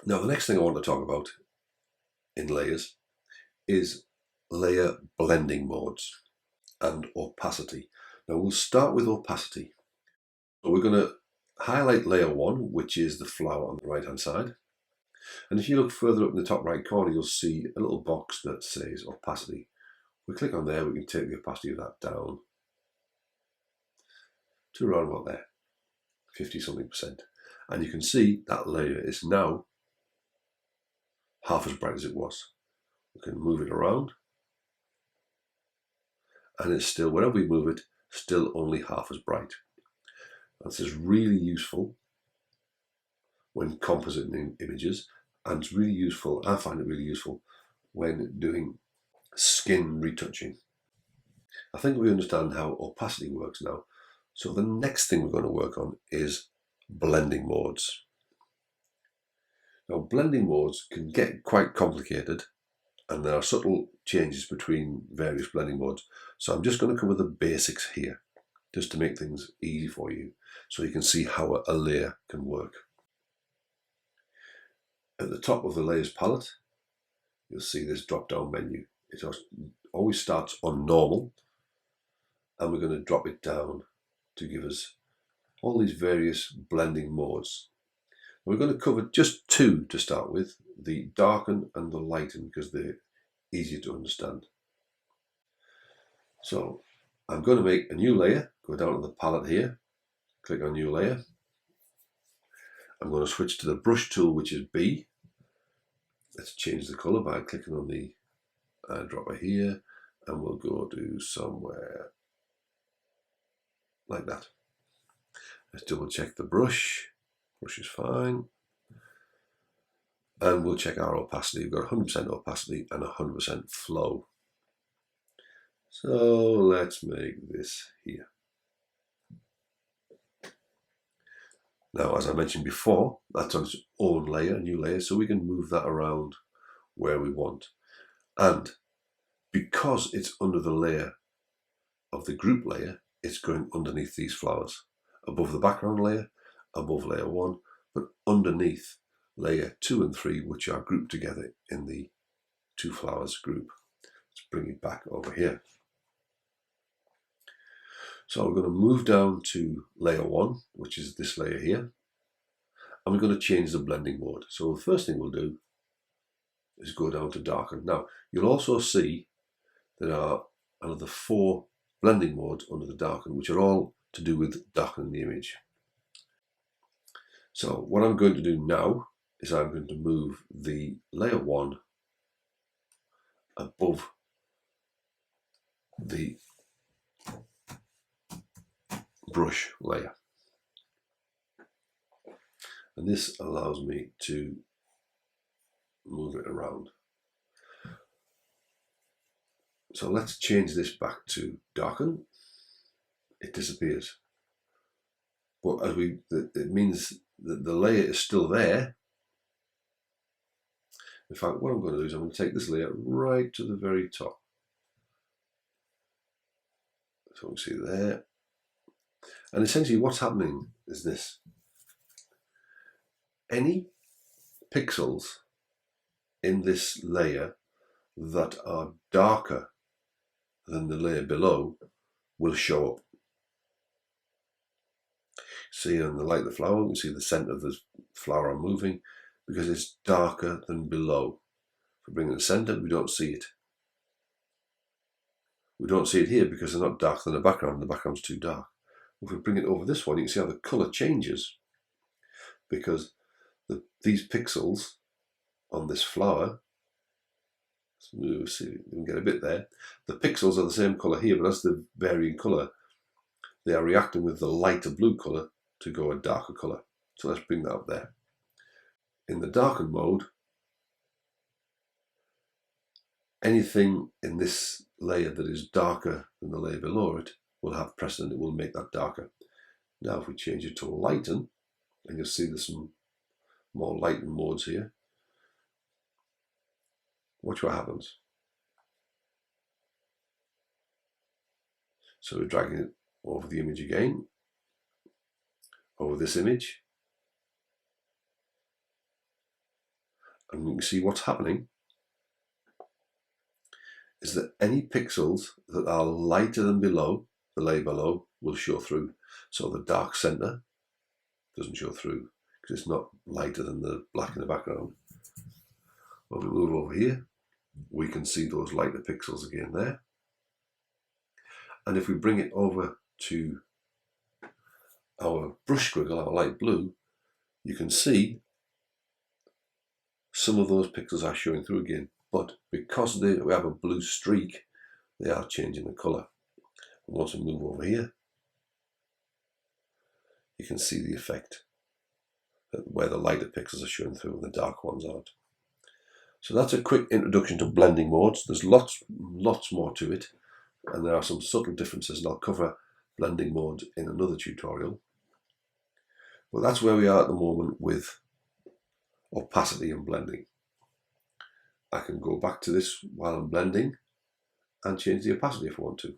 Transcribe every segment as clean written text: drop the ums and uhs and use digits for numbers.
Now, the next thing I want to talk about in layers is layer blending modes and opacity. Now, we'll start with opacity. So we're going to highlight layer 1, which is the flower on the right hand side. And if you look further up in the top right corner, you'll see a little box that says opacity. We click on there, we can take the opacity of that down to around about there, 50 something percent. And you can see that layer is now half as bright as it was. We can move it around, and it's still, wherever we move it, still only half as bright. This is really useful when compositing images, and it's really useful, I find it really useful when doing skin retouching. I think we understand how opacity works now. So the next thing we're going to work on is blending modes. Now, blending modes can get quite complicated, and there are subtle changes between various blending modes. So I'm just going to cover the basics here, just to make things easy for you, so you can see how a layer can work. At the top of the layers palette, you'll see this drop-down menu. It always starts on normal, and we're going to drop it down to give us all these various blending modes. We're going to cover just two to start with, the darken and the lighten, because they're easier to understand. So I'm going to make a new layer, go down to the palette here, click on new layer. I'm going to switch to the brush tool, which is B. Let's change the color by clicking on the dropper here, and we'll go to somewhere like that. Let's double check the brush. Brush is fine. And we'll check our opacity. We've got 100% opacity and 100% flow. So let's make this here. Now, as I mentioned before, that's on its own layer, a new layer, so we can move that around where we want. And because it's under the layer of the group layer, it's going underneath these flowers, above the background layer, above layer 1, but underneath layer 2 and 3, which are grouped together in the two flowers group. Let's bring it back over here. So we're going to move down to layer 1, which is this layer here, and we're going to change the blending mode. So the first thing we'll do is go down to darken. Now, you'll also see there are another 4 blending modes under the darken, which are all to do with darkening the image. So what I'm going to do now is I'm going to move the layer 1 above the brush layer. And this allows me to move it around. So let's change this back to darken. It disappears. But as it means that the layer is still there. In fact, what I'm going to do is I'm going to take this layer right to the very top. So we can see there. And essentially what's happening is this. Any pixels in this layer that are darker than the layer below will show up. See on the light of the flower, we can see the center of the flower moving because it's darker than below. If we bring it to the center, we don't see it. We don't see it here because they're not darker than the background. The background's too dark. If we bring it over this one, you can see how the color changes because these pixels on this flower, we'll see, we can get a bit there. The pixels are the same color here, but as the varying color, they are reacting with the lighter blue color to go a darker color. So let's bring that up there. In the darken mode, anything in this layer that is darker than the layer below it will have precedent. It will make that darker. Now if we change it to lighten, and you'll see there's some more lighten modes here. Watch what happens. So we're dragging it over the image again, over this image. and you can see what's happening is that any pixels that are lighter than below, the layer below, will show through. So the dark center doesn't show through because it's not lighter than the black in the background. When we move over here, we can see those lighter pixels again there. And if we bring it over to our brush squiggle, our light blue, you can see some of those pixels are showing through again. But because we have a blue streak, they are changing the colour. And once we move over here, you can see the effect where the lighter pixels are showing through and the dark ones aren't. So that's a quick introduction to blending modes. There's lots more to it, and there are some subtle differences, and I'll cover blending modes in another tutorial. But that's where we are at the moment with opacity and blending. I can go back to this while I'm blending and change the opacity if I want to.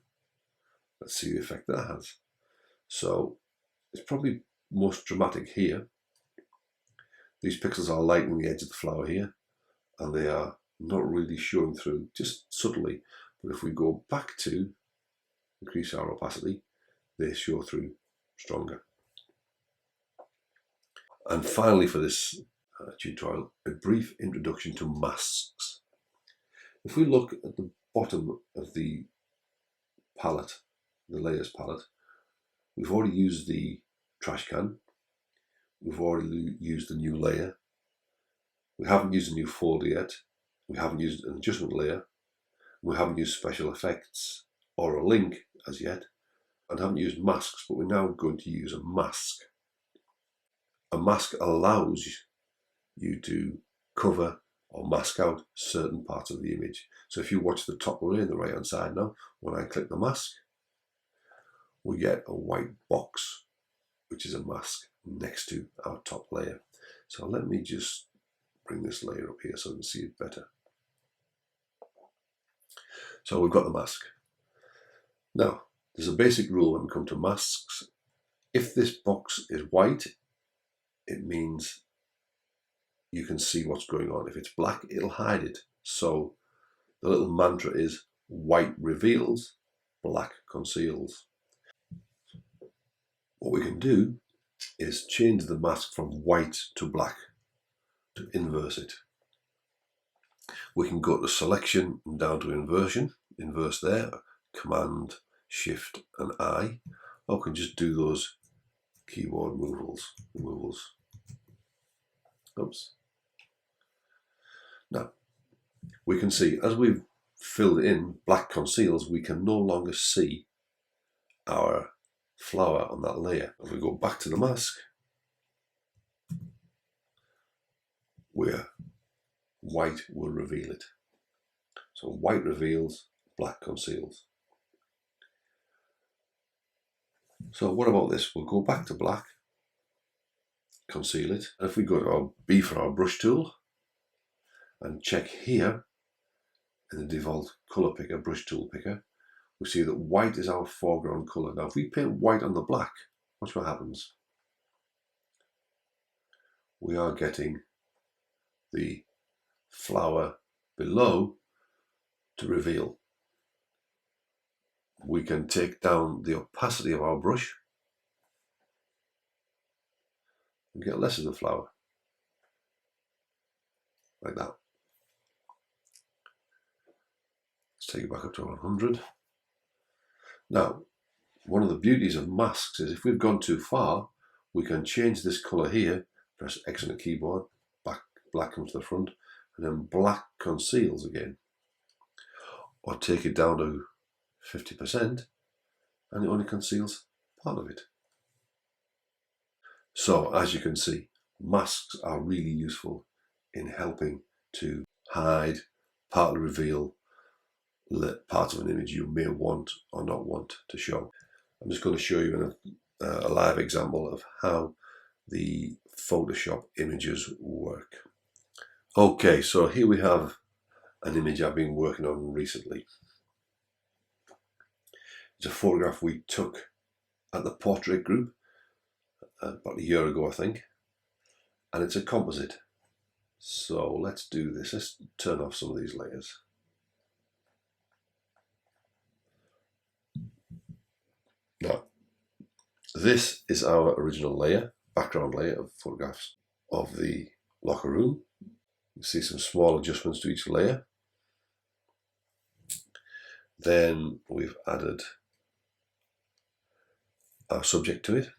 Let's see the effect that has. So it's probably most dramatic here. These pixels are lightening the edge of the flower here, and they are not really showing through, just subtly. But if we go back to increase our opacity, they show through stronger. And finally for this tutorial, a brief introduction to masks. If we look at the bottom of the palette, the layers palette, we've already used the trash can, we've already used the new layer, we haven't used a new folder yet, we haven't used an adjustment layer, we haven't used special effects or a link as yet, and haven't used masks, but we're now going to use a mask. A mask allows you to cover or mask out certain parts of the image. So if you watch the top layer in the right hand side now, when I click the mask, we get a white box, which is a mask next to our top layer. So let me just bring this layer up here so I can see it better. So we've got the mask. Now, there's a basic rule when we come to masks. If this box is white, it means you can see what's going on. If it's black, it'll hide it. So the little mantra is white reveals, black conceals. What we can do is change the mask from white to black, to inverse it. We can go to selection and down to inversion, inverse there, Command, Shift and I, or we can just do those keyboard removals. Oops. Now, we can see as we've filled in black conceals, we can no longer see our flower on that layer. If we go back to the mask, where white will reveal it. So white reveals, black conceals. So what about this? We'll go back to black, conceal it. And if we go to our B for our brush tool and check here in the default color picker, brush tool picker, we see that white is our foreground color. Now if we paint white on the black, watch what happens. We are getting the flower below to reveal. We can take down the opacity of our brush and get less of the flower, like that. Let's take it back up to 100. Now, one of the beauties of masks is if we've gone too far, we can change this color here, press X on the keyboard, black comes to the front, and then black conceals again. Or take it down to 50% and it only conceals part of it. So as you can see, masks are really useful in helping to hide, partly reveal parts of an image you may want or not want to show. I'm just going to show you a live example of how the Photoshop images work. Okay, so here we have an image I've been working on recently. It's a photograph we took at the portrait group about a year ago, I think, and it's a composite. So let's do this. Let's turn off some of these layers. Now, this is our original layer, background layer of photographs of the locker room. You see some small adjustments to each layer. Then we've added our subject to it.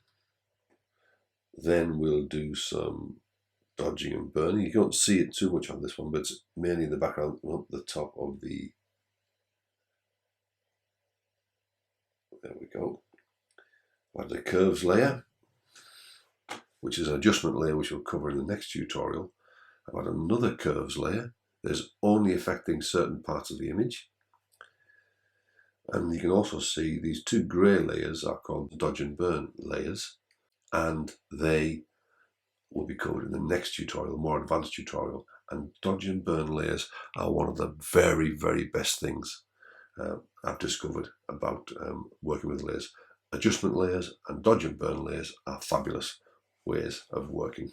Then we'll do some dodging and burning. You can't see it too much on this one, but it's mainly in the background up the top of the, there we go. Add the curves layer, which is an adjustment layer which we'll cover in the next tutorial. I've added another curves layer. There's only affecting certain parts of the image. And you can also see these two grey layers are called dodge and burn layers, and they will be covered in the next tutorial, more advanced tutorial. And dodge and burn layers are one of the very, very best things I've discovered about working with layers. Adjustment layers and dodge and burn layers are fabulous ways of working.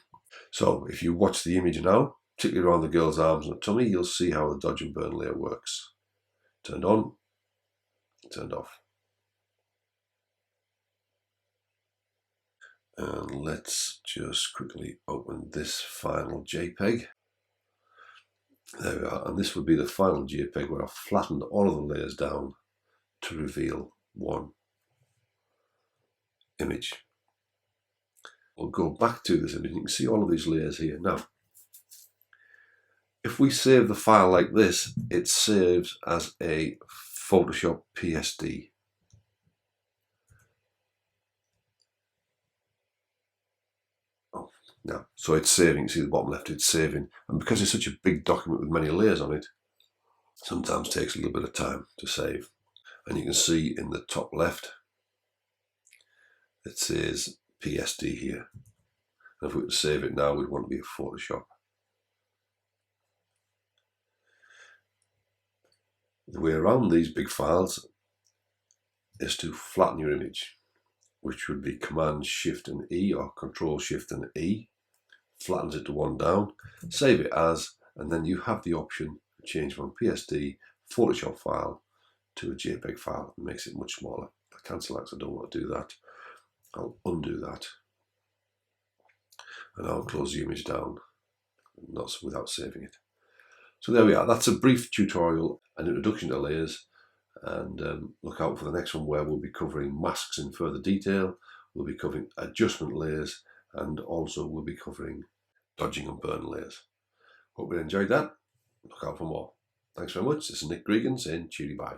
So if you watch the image now, particularly around the girl's arms and tummy, you'll see how the dodge and burn layer works. Turned on, turned off. And let's just quickly open this final JPEG. There we are, and this would be the final JPEG where I've flattened all of the layers down to reveal one image. We'll go back to this image. You can see all of these layers here. Now, if we save the file like this, it saves as a Photoshop PSD. Now, so it's saving, you see the bottom left, it's saving. And because it's such a big document with many layers on it, sometimes takes a little bit of time to save. And you can see in the top left, it says PSD here. And if we were to save it now, we'd want to be a Photoshop. The way around these big files is to flatten your image, which would be Command Shift and E or Control Shift and E. Flattens it to one down, save it as, and then you have the option to change from PSD Photoshop file to a JPEG file. It makes it much smaller. I cancel that because I don't want to do that. I'll undo that, and I'll close the image down, not without saving it. So there we are. That's a brief tutorial, an introduction to layers, and look out for the next one where we'll be covering masks in further detail. We'll be covering adjustment layers, and also we'll be covering dodging and burn layers. Hope you enjoyed that. Look out for more. Thanks very much. This is Nick Gregan saying cheery bye.